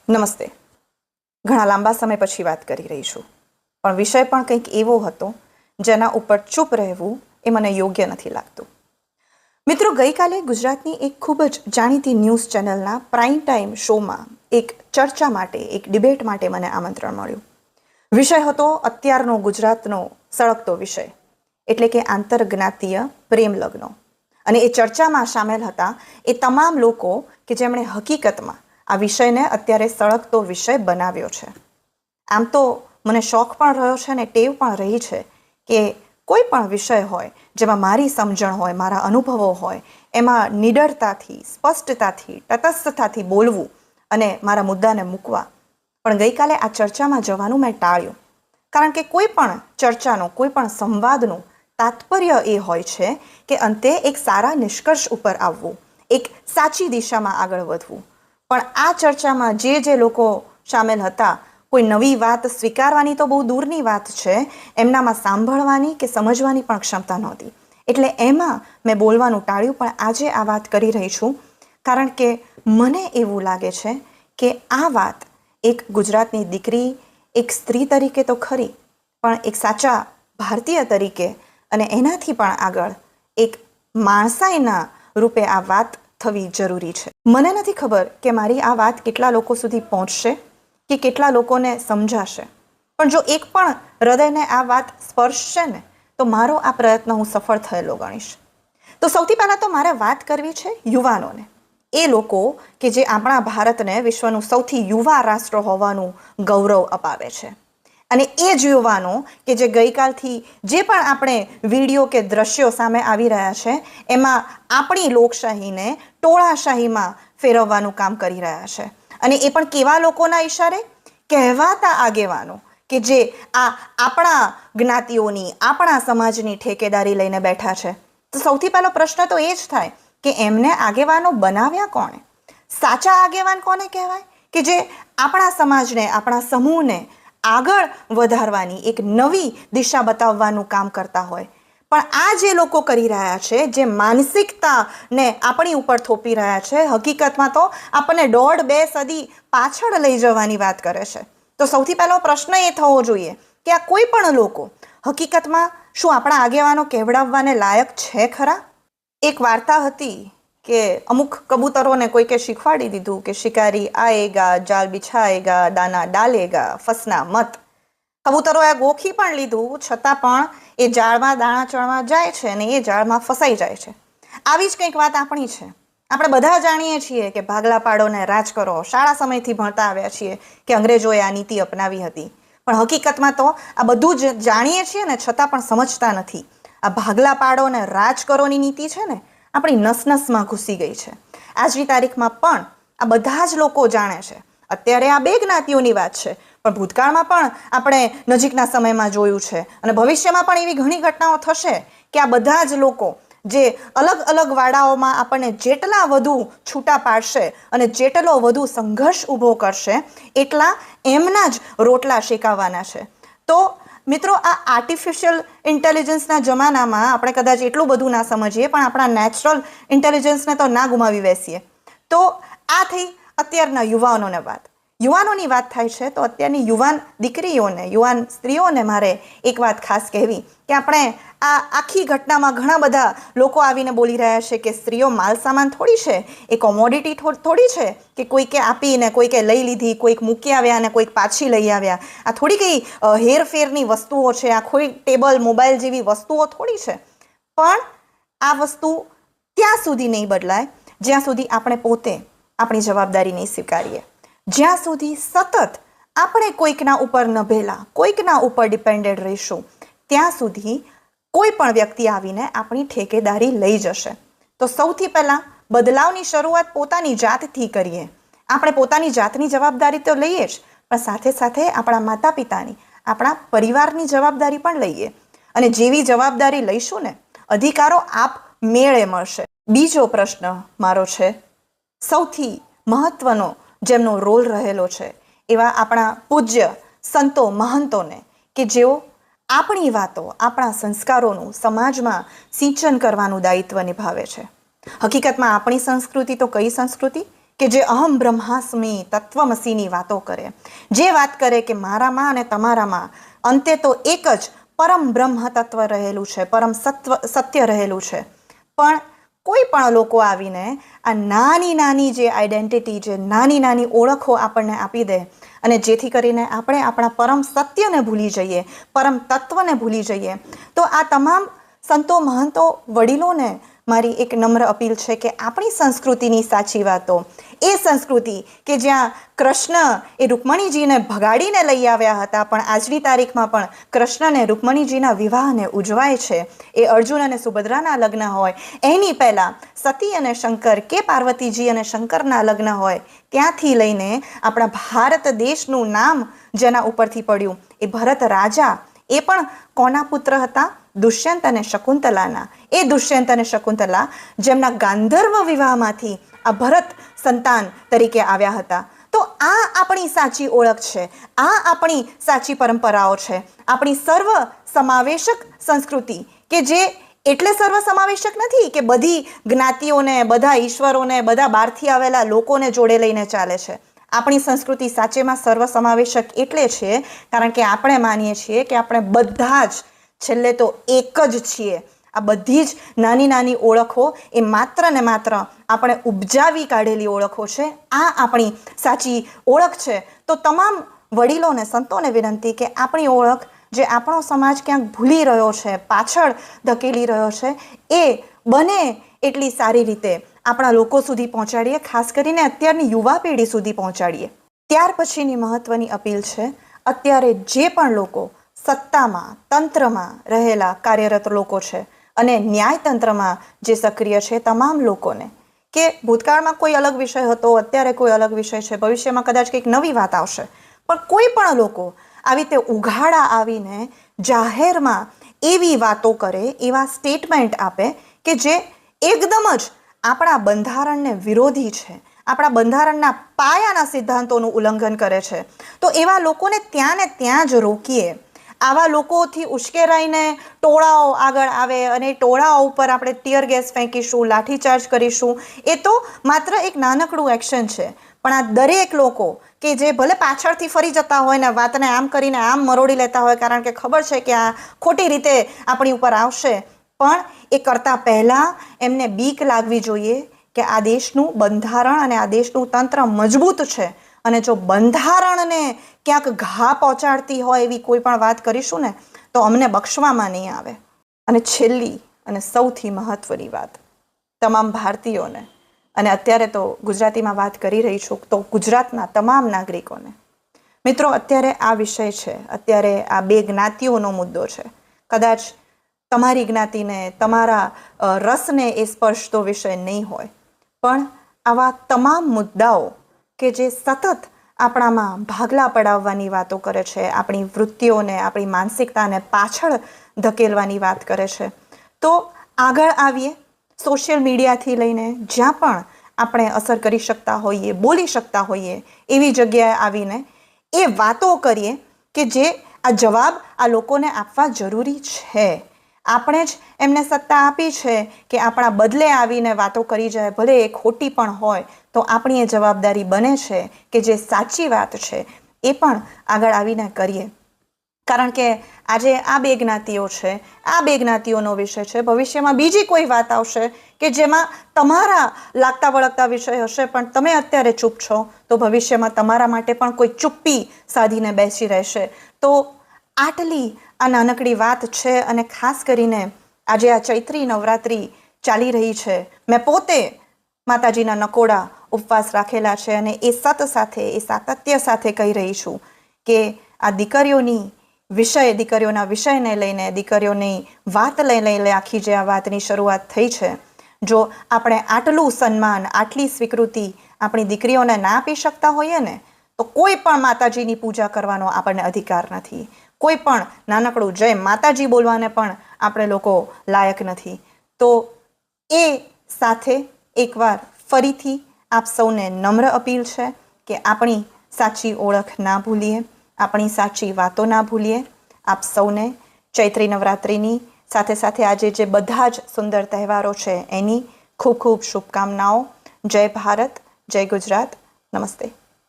નમસ્તે. ઘણા લાંબા સમય પછી વાત કરી રહી છું, પણ વિષય પણ કંઈક એવો હતો જેના ઉપર ચૂપ રહેવું એ મને યોગ્ય નથી લાગતું. મિત્રો, ગઈકાલે ગુજરાતની એક ખૂબ જ જાણીતી ન્યૂઝ ચેનલના પ્રાઇમ ટાઈમ શોમાં એક ચર્ચા માટે, એક ડિબેટ માટે મને આમંત્રણ મળ્યું. વિષય હતો અત્યારનો ગુજરાતનો સળગતો વિષય, એટલે કે આંતરજ્ઞાતીય પ્રેમ લગ્નો. અને એ ચર્ચામાં સામેલ હતા એ તમામ લોકો કે જેમણે હકીકતમાં આ વિષયને અત્યારે સળગતો વિષય બનાવ્યો છે. આમ તો મને શોખ પણ રહ્યો છે ને ટેવ પણ રહી છે કે કોઈ પણ વિષય હોય જેમાં મારી સમજણ હોય, મારા અનુભવો હોય, એમાં નિડરતાથી, સ્પષ્ટતાથી, તટસ્થતાથી બોલવું અને મારા મુદ્દાને મૂકવા. પણ ગઈકાલે આ ચર્ચામાં જવાનું મેં ટાળ્યું, કારણ કે કોઈ પણ ચર્ચાનો, કોઈ પણ સંવાદનું તાત્પર્ય એ હોય છે કે અંતે એક સારા નિષ્કર્ષ ઉપર આવવું, એક સાચી દિશામાં આગળ વધવું. પણ આ ચર્ચામાં જે લોકો સામેલ હતા, કોઈ નવી વાત સ્વીકારવાની તો બહુ દૂરની વાત છે, એમનામાં સાંભળવાની કે સમજવાની પણ ક્ષમતા નહોતી. એટલે એમાં મેં બોલવાનું ટાળ્યું. પણ આજે આ વાત કરી રહી છું કારણ કે મને એવું લાગે છે કે આ વાત એક ગુજરાતની દીકરી, એક સ્ત્રી તરીકે તો ખરી, પણ એક સાચા ભારતીય તરીકે અને એનાથી પણ આગળ એક માણસાઈના રૂપે આ વાત થવી જરૂરી છે. મને નથી ખબર કે મારી આ વાત કેટલા લોકો સુધી પહોંચશે કે કેટલા લોકોને સમજાશે, પણ જો એક પણ હૃદયને આ વાત સ્પર્શશે ને તો મારો આ પ્રયત્ન હું સફળ થયેલો ગણીશ. તો સૌથી પહેલાં તો મારે વાત કરવી છે યુવાનોને, એ લોકો કે જે આપણા ભારતને વિશ્વનું સૌથી યુવા રાષ્ટ્ર હોવાનું ગૌરવ અપાવે છે. અને એ જ યુવાનો કે જે ગઈકાલથી જે પણ આપણે વિડીયો કે દ્રશ્યો સામે આવી રહ્યા છે એમાં આપણી લોકશાહીને ટોળાશાહીમાં ફેરવવાનું કામ કરી રહ્યા છે. અને એ પણ કેવા લોકોના ઈશારે? કહેવાતા આગેવાનો કે જે આપણા જ્ઞાતિઓની, આપણા સમાજની ઠેકેદારી લઈને બેઠા છે. તો સૌથી પહેલો પ્રશ્ન તો એ જ થાય કે એમને આગેવાનો બનાવ્યા કોણે? સાચા આગેવાન કોને કહેવાય? કે જે આપણા સમાજને, આપણા સમૂહને આગળ વધારવાની, એક નવી દિશા બતાવવાનું કામ કરતા હોય. પણ આ જે લોકો કરી રહ્યા છે, જે માનસિકતાને આપણી ઉપર થોપી રહ્યા છે, હકીકતમાં તો આપણને 1.5-2 સદી પાછળ લઈ જવાની વાત કરે છે. તો સૌથી પહેલો પ્રશ્ન એ થવો જોઈએ કે આ કોઈ પણ લોકો હકીકતમાં શું આપણા આગેવાનો કહેવડાવવાને લાયક છે ખરા? એક વાર્તા હતી કે અમુક કબૂતરોને કોઈકે શીખવાડી દીધું કે શિકારી આએગા, જાલ બિછાએગા, દાના ડાલેગા, ફસના મત. કબૂતરોએ ગોખી પણ લીધું, છતાં પણ એ જાળમાં દાણા ચણવા જાય છે અને એ જાળમાં ફસાઈ જાય છે. આવી જ કંઈક વાત આપણી છે. આપણે બધા જાણીએ છીએ કે ભાગલા પાડો ને રાજ કરો. શાળા સમયથી ભણતા આવ્યા છીએ કે અંગ્રેજોએ આ નીતિ અપનાવી હતી. પણ હકીકતમાં તો આ બધું જ જાણીએ છીએ ને છતાં પણ સમજતા નથી. આ ભાગલા પાડો ને રાજ કરોની નીતિ છે ને આપણી નસનસમાં ઘૂસી ગઈ છે. આજની તારીખમાં પણ આ બધા જ લોકો જાણે છે. અત્યારે આ 2 જ્ઞાતિઓની વાત છે, પણ ભૂતકાળમાં પણ આપણે નજીકના સમયમાં જોયું છે અને ભવિષ્યમાં પણ એવી ઘણી ઘટનાઓ થશે કે આ બધા જ લોકો જે અલગ અલગ વાડાઓમાં આપણને જેટલા વધુ છૂટા પાડશે અને જેટલો વધુ સંઘર્ષ ઊભો કરશે એટલા એમના જ રોટલા શેકાવવાના છે. તો મિત્રો, આ આર્ટિફિશિયલ ઇન્ટેલિજન્સના જમાનામાં આપણે કદાચ એટલું બધું ના સમજીએ, પણ આપણા નેચરલ ઇન્ટેલિજન્સને તો ના ગુમાવી બેસીએ. તો આ થઈ અત્યારના યુવાનોની વાત થાય છે. તો અત્યારની યુવાન દીકરીઓને, યુવાન સ્ત્રીઓને મારે એક વાત ખાસ કહેવી કે આપણે આ આખી ઘટનામાં ઘણા બધા લોકો આવીને બોલી રહ્યા છે કે સ્ત્રીઓ માલ સામાન થોડી છે, એ કોમોડિટી થોડી છે કે કોઈકે આપીને કોઈકે લઈ લીધી, કોઈક મૂકી આવ્યા અને કોઈક પાછી લઈ આવ્યા. આ થોડી કઈ હેરફેરની વસ્તુઓ છે, આ કોઈ ટેબલ, મોબાઈલ જેવી વસ્તુઓ થોડી છે. પણ આ વસ્તુ ત્યાં સુધી નહીં બદલાય જ્યાં સુધી આપણે પોતે આપણી જવાબદારી નહીં સ્વીકારીએ, જ્યાં સુધી સતત આપણે કોઈકના ઉપર નભેલા, કોઈકના ઉપર ડિપેન્ડેડ રહીશું, ત્યાં સુધી કોઈ પણ વ્યક્તિ આવીને આપણી ઠેકેદારી લઈ જશે. તો સૌથી પહેલાં બદલાવની શરૂઆત પોતાની જાતથી કરીએ. આપણે પોતાની જાતની જવાબદારી તો લઈએ જ, પણ સાથે સાથે આપણા માતા પિતાની, આપણા પરિવારની જવાબદારી પણ લઈએ. અને જેવી જવાબદારી લઈશું ને, અધિકારો આપ મેળે મળશે. બીજો પ્રશ્ન મારો છે, સૌથી મહત્વનો જેમનો રોલ રહેલો છે એવા આપણા પૂજ્ય સંતો, મહંતોને કે જેઓ આપણી વાતો, આપણા સંસ્કારોનું સમાજમાં સિંચન કરવાનું દાયિત્વ નિભાવે છે. હકીકતમાં આપણી સંસ્કૃતિ તો કઈ સંસ્કૃતિ કે જે અહમ બ્રહ્માસ્મિ તત્વમસીની વાતો કરે, જે વાત કરે કે મારામાં અને તમારામાં અંતે તો એક જ પરમ બ્રહ્મ તત્વ રહેલું છે, પરમ સત્ય રહેલું છે. પણ કોઈ પણ લોકો આવીને આ નાની નાની જે આઈડેન્ટિટી, જે નાની નાની ઓળખો આપણને આપી દે અને જેથી કરીને આપણે આપણા પરમ સત્યને ભૂલી જઈએ, પરમ તત્વને ભૂલી જઈએ. તો આ તમામ સંતો, મહંતો, વડીલોને મારી એક નમ્ર અપીલ છે કે આપણી સંસ્કૃતિની સાચી વાતો, એ સંસ્કૃતિ કે જ્યાં કૃષ્ણ એ રૂકમણીજીને ભગાડીને લઈ આવ્યા હતા, પણ આજની તારીખમાં પણ કૃષ્ણ અને રૂકમણીજીના વિવાહને ઉજવાય છે. એ અર્જુન અને સુભદ્રાના લગ્ન હોય એની પહેલાં સતી અને શંકર કે પાર્વતીજી અને શંકરના લગ્ન હોય, ત્યાંથી લઈને આપણા ભારત દેશનું નામ જેના ઉપરથી પડ્યું એ ભરત રાજા, એ પણ કોના પુત્ર હતા? દુષ્યંત અને શકુંતલાના. એ દુષ્યંત અને શકુંતલા જેમના ગાંધર્વ વિવાહમાંથી આ ભરત સંતાન તરીકે આવ્યા હતા. તો આ આપણી સાચી ઓળખ છે, આ આપણી સાચી પરંપરાઓ છે, આપણી સર્વ સમાવેશક સંસ્કૃતિ, કે જે એટલે સર્વ સમાવેશક નથી કે બધી જ્ઞાતિઓને, બધા ઈશ્વરોને, બધા બહારથી આવેલા લોકોને જોડે લઈને ચાલે છે. આપણી સંસ્કૃતિ સાચેમાં સર્વ સમાવેશક એટલે છે કારણ કે આપણે માનીએ છીએ કે આપણે બધા જ છેલ્લે તો એક જ છીએ. આ બધી જ નાની નાની ઓળખો એ માત્ર ને માત્ર આપણે ઉપજાવી કાઢેલી ઓળખો છે. આ આપણી સાચી ઓળખ છે. તો તમામ વડીલોને, સંતોને વિનંતી કે આપણી ઓળખ જે આપણો સમાજ ક્યાંક ભૂલી રહ્યો છે, પાછળ ધકેલી રહ્યો છે, એ બને એટલી સારી રીતે આપણા લોકો સુધી પહોંચાડીએ, ખાસ કરીને અત્યારની યુવા પેઢી સુધી પહોંચાડીએ. ત્યાર પછીની મહત્વની અપીલ છે, અત્યારે જે પણ લોકો સત્તામાં, તંત્રમાં રહેલા કાર્યરત લોકો છે અને ન્યાયતંત્રમાં જે સક્રિય છે તમામ લોકોને, કે ભૂતકાળમાં કોઈ અલગ વિષય હતો, અત્યારે કોઈ અલગ વિષય છે, ભવિષ્યમાં કદાચ કંઈક નવી વાત આવશે, પણ કોઈ પણ લોકો આવી રીતે ઉઘાડા આવીને જાહેરમાં એવી વાતો કરે, એવા સ્ટેટમેન્ટ આપે કે જે એકદમ જ આપણા બંધારણને વિરોધી છે, આપણા બંધારણના પાયાના સિદ્ધાંતોનું ઉલ્લંઘન કરે છે. તો એવા લોકોને ત્યાં ને ત્યાં જ રોકીએ. આવા લોકોથી ઉશ્કેરાઈને ટોળાઓ આગળ આવે અને ટોળાઓ ઉપર આપણે ટીયર ગેસ ફેંકીશું, લાઠીચાર્જ કરીશું, એ તો માત્ર એક નાનકડું એક્શન છે. પણ આ દરેક લોકો કે જે ભલે પાછળથી ફરી જતા હોય ને વાતને આમ કરીને આમ મરોડી લેતા હોય કારણ કે ખબર છે કે આ ખોટી રીતે આપણી ઉપર આવશે, પણ એ કરતાં પહેલાં એમને બીક લાગવી જોઈએ કે આ દેશનું બંધારણ અને આ દેશનું તંત્ર મજબૂત છે, અને જો બંધારણને ક્યાંક ઘા પહોંચાડતી હોય એવી કોઈ પણ વાત કરીશું ને તો અમને બક્ષવામાં નહીં આવે. અને છેલ્લી અને સૌથી મહત્વની વાત તમામ ભારતીયોને, અને અત્યારે તો ગુજરાતીમાં વાત કરી રહી છું તો ગુજરાતના તમામ નાગરિકોને, મિત્રો, અત્યારે આ વિષય છે, અત્યારે આ બે જ્ઞાતિઓનો મુદ્દો છે. કદાચ તમારી જ્ઞાતિને, તમારા રસને એ સ્પર્શતો વિષય નહીં હોય, પણ આવા તમામ મુદ્દાઓ કે જે સતત આપણામાં ભાગલા પડાવવાની વાતો કરે છે, આપણી વૃત્તિઓને, આપણી માનસિકતાને પાછળ ધકેલવાની વાત કરે છે, તો આગળ આવીએ. સોશિયલ મીડિયાથી લઈને જ્યાં પણ આપણે અસર કરી શકતા હોઈએ, બોલી શકતા હોઈએ એવી જગ્યાએ આવીને એ વાતો કરીએ કે જે આ જવાબ આ લોકોને આપવા જરૂરી છે. આપણે જ એમને સત્તા આપી છે કે આપણા બદલે આવીને વાતો કરી જાય, ભલે એ ખોટી પણ હોય, તો આપણી એ જવાબદારી બને છે કે જે સાચી વાત છે એ પણ આગળ આવીને કરીએ. કારણ કે આજે આ બે જ્ઞાતિઓ છે, આ બે જ્ઞાતિઓનો વિષય છે, ભવિષ્યમાં બીજી કોઈ વાત આવશે કે જેમાં તમારા લાગતા વળગતા વિષય હશે, પણ તમે અત્યારે ચૂપ છો, તો ભવિષ્યમાં તમારા માટે પણ કોઈ ચુપ્પી સાધીને બેસી રહેશે. તો આટલી આ નાનકડી વાત છે, અને ખાસ કરીને આજે આ ચૈત્રી નવરાત્રિ ચાલી રહી છે. મેં પોતે માતાજીના નકોડા ઉપવાસ રાખેલા છે, અને એ સત સાથે, એ સાતત્ય સાથે કહી રહી છું કે આ દીકરીઓના વિષયને લઈને, દીકરીઓની વાત લઈને આખી જે આ વાતની શરૂઆત થઈ છે, જો આપણે આટલું સન્માન, આટલી સ્વીકૃતિ આપણી દીકરીઓને ના આપી શકતા હોઈએ ને, તો કોઈ પણ માતાજીની પૂજા કરવાનો આપણને અધિકાર નથી. કોઈ પણ નાનકડું જય માતાજી બોલવાને પણ આપણે લોકો લાયક નથી. તો એ સાથે એકવાર ફરીથી આપ સૌને નમ્ર અપીલ છે કે આપણી સાચી ઓળખ ના ભૂલીએ, આપણી સાચી વાતો ના ભૂલીએ. આપ સૌને ચૈત્રી નવરાત્રિની સાથે સાથે આજે જે બધા જ સુંદર તહેવારો છે એની ખૂબ ખૂબ શુભકામનાઓ. જય ભારત, જય ગુજરાત. નમસ્તે.